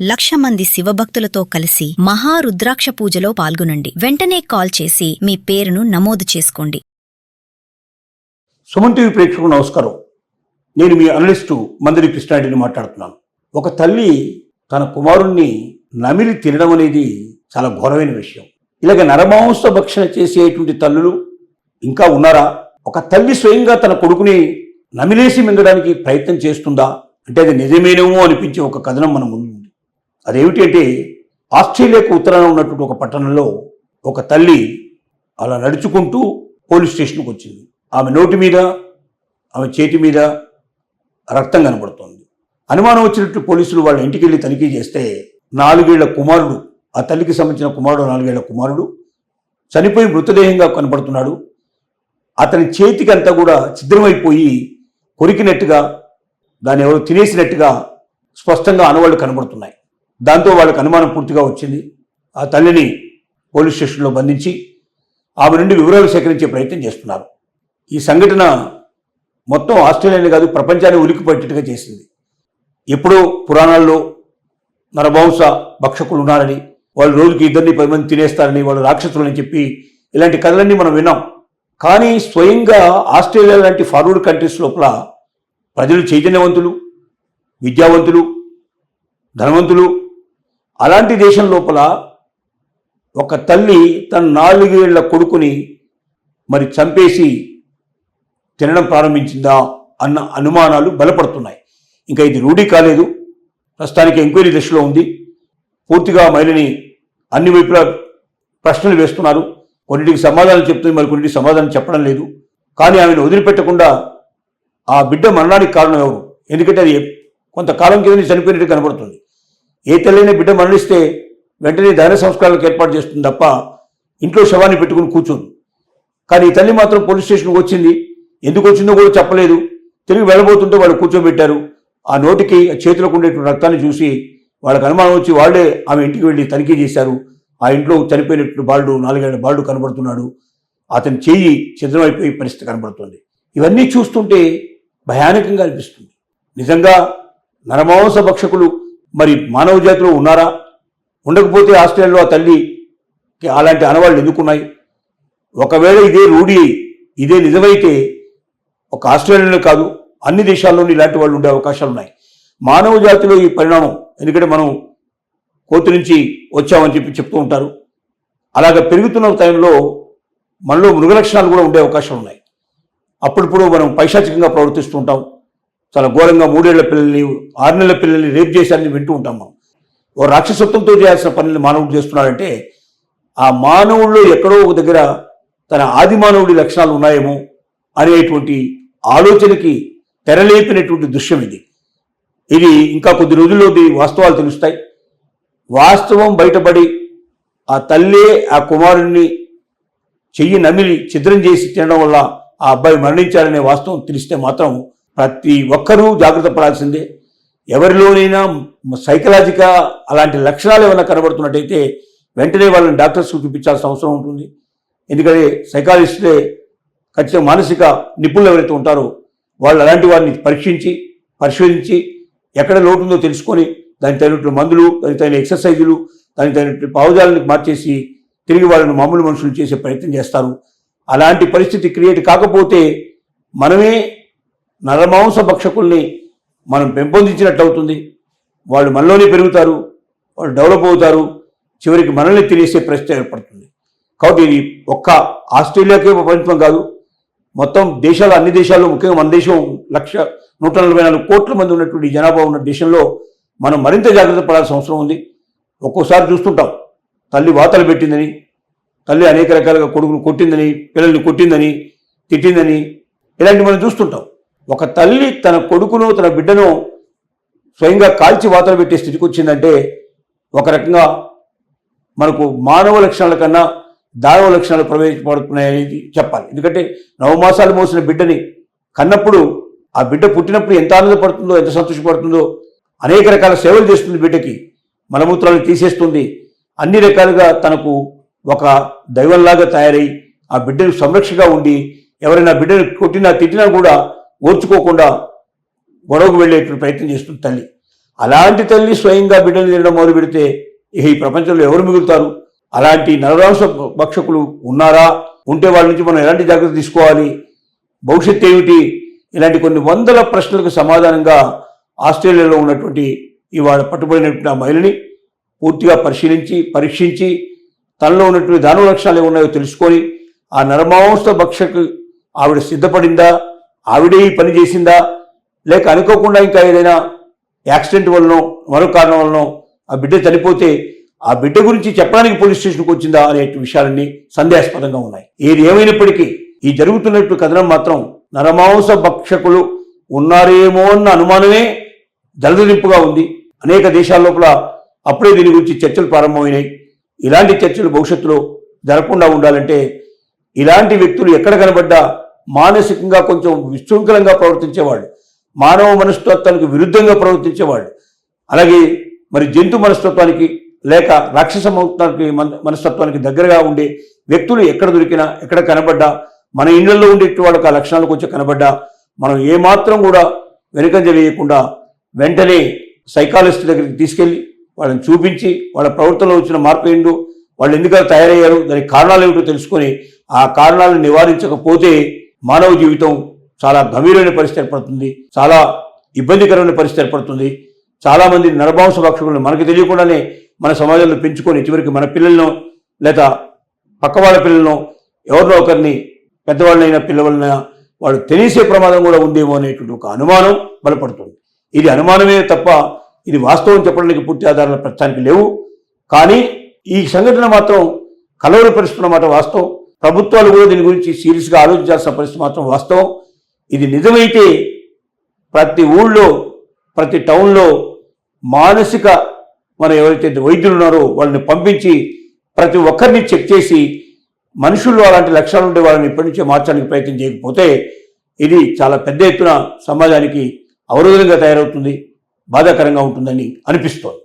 1,00,000 మంది శివభక్తులతో కలిసి మహారుద్రాక్ష పూజలో పాల్గొనండి. వెంటనే కాల్ చేసి మీ పేరును నమోదు చేసుకోండి. సుమన్ టీవీ ప్రేక్షకులకు నమస్కారం. నేను మీ అనలిస్టు మందిరి కృష్ణారెడ్డిని మాట్లాడుతున్నాను. ఒక తల్లి తన కుమారుణ్ణి నమిలి తినడం అనేది చాలా ఘోరమైన విషయం. ఇలాగ నరమాంస భక్షణ చేసేటువంటి తల్లులు ఇంకా ఉన్నారా? ఒక తల్లి స్వయంగా తన కొడుకుని నమిలేసి మింగడానికి ప్రయత్నం చేస్తుందా అంటే అది నిజమేనేమో అనిపించే ఒక కథనం మన ముందు ఉంది. అదేమిటి అంటే, ఆస్ట్రేలియాకు ఉత్తరాన ఉన్నటువంటి ఒక పట్టణంలో ఒక తల్లి అలా నడుచుకుంటూ పోలీస్ స్టేషన్కి వచ్చింది. ఆమె నోటి మీద, ఆమె చేతి మీద రక్తం కనబడుతోంది. అనుమానం వచ్చినట్టు పోలీసులు వాళ్ళ ఇంటికి వెళ్ళి తనిఖీ చేస్తే 4 ఏళ్ల కుమారుడు, ఆ తల్లికి సంబంధించిన కుమారుడు, 4 ఏళ్ల కుమారుడు చనిపోయి మృతదేహంగా కనబడుతున్నాడు. అతని చేతికి అంతా కూడా ఛిద్రమైపోయి కొరికినట్టుగా, దాన్ని ఎవరో తినేసినట్టుగా స్పష్టంగా ఆనవాళ్లు కనబడుతున్నాయి. దాంతో వాళ్ళకి అనుమానం పూర్తిగా వచ్చింది. ఆ తల్లిని పోలీస్ స్టేషన్లో బంధించి ఆమె నుండి వివరాలు సేకరించే ప్రయత్నం చేస్తున్నారు. ఈ సంఘటన మొత్తం ఆస్ట్రేలియాని కాదు, ప్రపంచాన్ని ఉలిక్కిపట్టేట్టుగా చేసింది. ఎప్పుడో పురాణాల్లో నరమాంస భక్షకులు ఉన్నారని, వాళ్ళు రోజుకి 2-10 మంది తినేస్తారని, వాళ్ళు రాక్షసులని చెప్పి ఇలాంటి కథలన్నీ మనం విన్నాం. కానీ స్వయంగా ఆస్ట్రేలియా లాంటి ఫార్వర్డ్ కంట్రీస్ లోపల ప్రజలు చైతన్యవంతులు, విద్యావంతులు, ధనవంతులు, అలాంటి దేశం లోపల ఒక తల్లి తన 4 ఏళ్ల కొడుకుని మరి చంపేసి తినడం ప్రారంభించిందా అన్న అనుమానాలు బలపడుతున్నాయి. ఇంకా ఇది రూఢీ కాలేదు. ప్రస్తుతానికి ఎంక్వైరీ దశలో ఉంది. పూర్తిగా మహిళని అన్ని వైపులా ప్రశ్నలు వేస్తున్నారు. కొన్నిటికి సమాధానం చెప్తుంది, మరి కొన్నిటికి సమాధానం చెప్పడం లేదు. కానీ ఆమెను వదిలిపెట్టకుండా ఆ బిడ్డ మరణానికి కారణం ఎవరు? ఎందుకంటే అది కొంతకాలం కింద చనిపోయినట్టు కనబడుతుంది. ఏ తల్లైనా బిడ్డ మరణిస్తే వెంటనే దహన సంస్కారాలకు ఏర్పాటు చేస్తుంది తప్ప ఇంట్లో శవాన్ని పెట్టుకుని కూర్చోదు. కానీ ఈ తల్లి మాత్రం పోలీస్ స్టేషన్కి వచ్చింది. ఎందుకు వచ్చిందో కూడా చెప్పలేదు. తిరిగి వెళ్ళబోతుంటే వాళ్ళు కూర్చోబెట్టారు. ఆ నోటికి చేతులకు ఉండేటువంటి రక్తాన్ని చూసి వాళ్ళకి అనుమానం వచ్చి వాళ్ళే ఆమె ఇంటికి వెళ్ళి తనిఖీ చేశారు. ఆ ఇంట్లో చనిపోయినట్టు బాలుడు, 4 ఏళ్ల బాలుడు కనబడుతున్నాడు. అతని చెయ్యి ఛిద్రమైపోయే పరిస్థితి కనబడుతుంది. ఇవన్నీ చూస్తుంటే భయానకంగా అనిపిస్తుంది. నిజంగా నరమాంస భక్షకులు మరి మానవ జాతిలో ఉన్నారా? ఉండకపోతే ఆస్ట్రేలియాలో ఆ తల్లికి అలాంటి ఆనవాళ్ళు ఎందుకున్నాయి? ఒకవేళ ఇదే రూఢి, ఇదే నిజమైతే ఒక ఆస్ట్రేలియాలో కాదు, అన్ని దేశాల్లోనూ ఇలాంటి వాళ్ళు ఉండే అవకాశాలు ఉన్నాయి. మానవ జాతిలో ఈ పరిణామం, ఎందుకంటే మనం కోతి నుంచి వచ్చామని చెప్తూ ఉంటారు. అలాగ పెరుగుతున్న టైంలో మనలో మృగ లక్షణాలు కూడా ఉండే అవకాశాలు ఉన్నాయి. అప్పుడప్పుడు మనం పైశాచికంగా ప్రవర్తిస్తూ ఉంటాం. చాలా ఘోరంగా 3 ఏళ్ల పిల్లల్ని, 6 నెలల పిల్లల్ని రేప్ చేశారని వింటూ ఉంటాం. మనం ఓ రాక్షసత్వంతో చేయాల్సిన పనులు మానవుడు చేస్తున్నాడంటే ఆ మానవుల్లో ఎక్కడో ఒక దగ్గర తన ఆది మానవుడి లక్షణాలు ఉన్నాయేమో అనేటువంటి ఆలోచనకి తెరలేపినటువంటి దృశ్యం ఇది. ఇది ఇంకా కొద్ది రోజుల్లో వాస్తవాలు తెలుస్తాయి. వాస్తవం బయటపడి ఆ తల్లే ఆ కుమారుణ్ణి చెయ్యి నమిలి ఛిద్రం చేసి తినడం వల్ల ఆ అబ్బాయి మరణించాలనే వాస్తవం తెలిస్తే మాత్రం ప్రతి ఒక్కరూ జాగ్రత్త పడాల్సిందే. ఎవరిలోనైనా సైకలాజిగా అలాంటి లక్షణాలు ఏమైనా కనబడుతున్నట్టయితే వెంటనే వాళ్ళని డాక్టర్స్కి చూపించాల్సిన అవసరం ఉంటుంది. ఎందుకంటే సైకాలజిస్టులే ఖచ్చితంగా మానసిక నిపుణులు ఎవరైతే ఉంటారో వాళ్ళు అలాంటి వారిని పరీక్షించి పరిశోధించి ఎక్కడ లోటు ఉందో తెలుసుకొని దానికి తగినట్టు మందులు, దానికి తగిన ఎక్సర్సైజులు, దానికి తగినట్టు భావజాలను మార్చేసి తిరిగి వాళ్ళని మామూలు మనుషులు చేసే ప్రయత్నం చేస్తారు. అలాంటి పరిస్థితి క్రియేట్ కాకపోతే మనమే నరమాంస భక్షకుల్ని మనం పెంపొందించినట్టు అవుతుంది. వాళ్ళు మనలోనే పెరుగుతారు, వాళ్ళు డెవలప్ అవుతారు, చివరికి మనల్ని తినేసే పరిస్థితి ఏర్పడుతుంది. కాబట్టి ఇది ఒక్క ఆస్ట్రేలియాకే ప్రపంచం కాదు, మొత్తం దేశాలు, అన్ని దేశాల్లో, ముఖ్యంగా మన దేశం 1,144 కోట్ల మంది ఉన్నటువంటి జనాభా ఉన్న దేశంలో మనం మరింత జాగ్రత్త పడాల్సిన అవసరం ఉంది. ఒక్కోసారి చూస్తుంటాం, తల్లి వాతలు పెట్టిందని, తల్లి అనేక రకాలుగా కొడుకును కొట్టిందని, పిల్లల్ని కొట్టిందని, తిట్టిందని, ఇలాంటివి మనం చూస్తుంటాం. ఒక తల్లి తన కొడుకును, తన బిడ్డను స్వయంగా కాల్చి వాతలు పెట్టే స్థితికి వచ్చిందంటే ఒక రకంగా మనకు మానవ లక్షణాల కన్నా దానవ లక్షణాలు ప్రవేశపడుతున్నాయని చెప్పాలి. ఎందుకంటే 9 మాసాలు మోసిన బిడ్డని కన్నప్పుడు ఆ బిడ్డ పుట్టినప్పుడు ఎంత ఆనందపడుతుందో, ఎంత సంతోషపడుతుందో, అనేక రకాల సేవలు చేస్తుంది, బిడ్డకి మలమూత్రాలను తీసేస్తుంది, అన్ని రకాలుగా తనకు ఒక దైవంలాగా తయారై ఆ బిడ్డను సంరక్షగా ఉండి ఎవరైనా బిడ్డను కొట్టినా తిట్టినా కూడా ఓర్చుకోకుండా గొడవకు వెళ్ళేటువంటి ప్రయత్నం చేస్తుంది తల్లి. అలాంటి తల్లి స్వయంగా బిడ్డలు తినడం మొదలు పెడితే ఇక ఈ ప్రపంచంలో ఎవరు మిగులుతారు? అలాంటి నరమాంస భక్షకులు ఉన్నారా? ఉంటే వాళ్ళ నుంచి మనం ఎలాంటి జాగ్రత్త తీసుకోవాలి? భవిష్యత్తు ఏమిటి? ఇలాంటి కొన్ని వందల ప్రశ్నలకు సమాధానంగా ఆస్ట్రేలియాలో ఉన్నటువంటి ఇవాళ పట్టుబడినటువంటి ఆ మహిళని పూర్తిగా పరిశీలించి పరీక్షించి తనలో ఉన్నటువంటి దానవ లక్షణాలు ఏమున్నాయో తెలుసుకొని ఆ నరమాంస భక్షకు ఆవిడ సిద్ధపడిందా, ఆవిడే ఈ పని చేసిందా, లేక అనుకోకుండా ఇంకా ఏదైనా యాక్సిడెంట్ వలనో మరో కారణం వలనో ఆ బిడ్డ చనిపోతే ఆ బిడ్డ గురించి చెప్పడానికి పోలీస్ స్టేషన్కి వచ్చిందా అనే విషయాలన్నీ సందేహాస్పదంగా ఉన్నాయి. ఏది ఏమైనప్పటికీ ఈ జరుగుతున్నట్టు కథనం మాత్రం నరమాంస భక్షకులు ఉన్నారేమో అన్న అనుమానమే జలదరింపుగా ఉంది. అనేక దేశాల లోపల అప్పుడే దీని గురించి చర్చలు ప్రారంభమైనాయి. ఇలాంటి చర్చలు భవిష్యత్తులో జరగకుండా ఉండాలంటే ఇలాంటి వ్యక్తులు ఎక్కడ కనబడ్డా మానసికంగా కొంచెం విశృంఖలంగా ప్రవర్తించేవాళ్ళు, మానవ మనస్తత్వానికి విరుద్ధంగా ప్రవర్తించేవాళ్ళు, అలాగే మరి జంతు మనస్తత్వానికి లేక రాక్షస మనస్తత్వానికి దగ్గరగా ఉండే వ్యక్తులు ఎక్కడ దొరికినా ఎక్కడ కనబడ్డా మన ఇళ్లలో ఉండేటి వాళ్ళకి ఆ లక్షణాలు కొంచెం కనబడ్డా మనం ఏమాత్రం కూడా వెనుకంజ వేయకుండా వెంటనే సైకాలజిస్ట్ దగ్గరికి తీసుకెళ్ళి వాళ్ళని చూపించి వాళ్ళ ప్రవర్తనలో వచ్చిన మార్పు ఏంటో, వాళ్ళు ఎందుకలా తయారయ్యారు, దానికి కారణాలు ఏమిటో తెలుసుకొని ఆ కారణాలను నివారించకపోతే మానవ జీవితం చాలా గంభీరమైన పరిస్థితి ఏర్పడుతుంది, చాలా ఇబ్బందికరమైన పరిస్థితి ఏర్పడుతుంది. చాలామంది నరమాంస భక్షకులను మనకు తెలియకుండానే మన సమాజంలో పెంచుకొని చివరికి మన పిల్లలను లేదా పక్క వాళ్ళ పిల్లలను ఎవరినో ఒకరిని పెద్దవాళ్ళైనా పిల్లవాళ్ళైనా వాళ్ళు తెలిసే ప్రమాదం కూడా ఉందేమో అనేటువంటి ఒక అనుమానం బలపడుతుంది. ఇది అనుమానమే తప్ప ఇది వాస్తవం చెప్పడానికి పూర్తి ఆధారాలు ప్రస్తుతానికి లేవు. కానీ ఈ సంఘటన మాత్రం కలవరపరుస్తున్న మాట వాస్తవం. ప్రభుత్వాలు కూడా దీని గురించి సీరియస్గా ఆలోచించాల్సిన పరిస్థితి మాత్రం వాస్తవం. ఇది నిజమైతే ప్రతి ఊళ్ళో ప్రతి టౌన్లో మానసిక మన ఎవరైతే వైద్యులు ఉన్నారో వాళ్ళని పంపించి ప్రతి ఒక్కరిని చెక్ చేసి మనుషుల్లో అలాంటి లక్షణాలు ఉండే వాళ్ళని ఇప్పటి నుంచే మార్చడానికి ప్రయత్నం చేయకపోతే ఇది చాలా పెద్ద ఎత్తున సమాజానికి అవరోధంగా తయారవుతుంది, బాధాకరంగా ఉంటుందని అనిపిస్తోంది.